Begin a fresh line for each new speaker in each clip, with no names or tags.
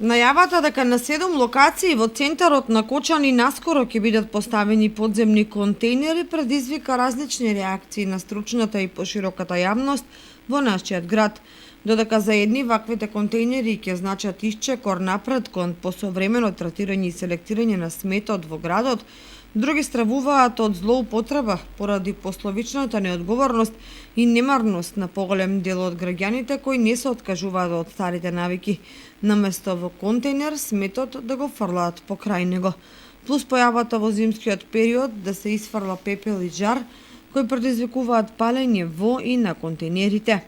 Најавата дека на 7 локации во центарот на Кочани наскоро ќе бидат поставени подземни контейнери предизвика различни реакции на стручната и пошироката јавност во нашиот град. Додека за едни ваквите контейнери ќе значат исчекор напред кон посовремено третирање и селектирање на сметот во градот, други стравуваат од злоупотреба поради пословичната неодговорност и немарност на поголем дел од граѓаните кои не се откажуваат од старите навики, наместо во контейнер сметот да го фрлаат покрај него. Плюс појавата во зимскиот период да се исфрла пепел и жар кои предизвикуваат палење во и на контейнерите.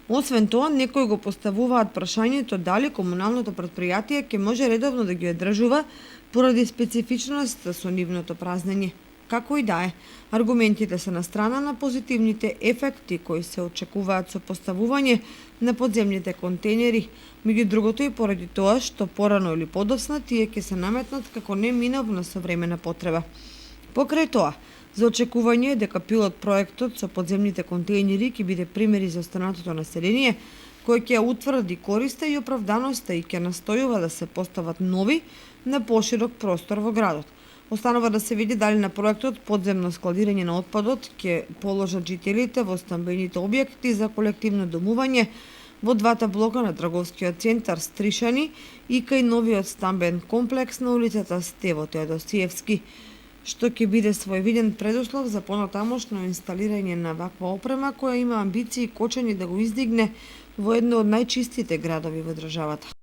Освен тоа, некои го поставуваат прашањето дали комуналното претпријатие ќе може редовно да ги одржува поради специфичноста со нивното празнење. Како и да е, аргументите се на страна на позитивните ефекти кои се очекуваат со поставување на подземните контейнери, меѓу другото и поради тоа што порано или подоцна тие ќе се наметнат како неминовна современа потреба. Покрај тоа, за очекување е дека пилот проектот со подземните контейнери ќе биде примери за останатото население, кој ќе утврди користа и оправданоста и ќе настојува да се постават нови на поширок простор во градот. Останува да се види дали на проектот подземно складирање на отпадот ќе положат жителите во стамбените објекти за колективно домување во двата блока на трговскиот центар Стришани и кај новиот стамбен комплекс на улицата Стево Теодосиевски, што ќе биде своевиден предуслов за понатамошно инсталирање на ваква опрема која има амбиции Кочани да го издигне во едно од најчистите градови во државата.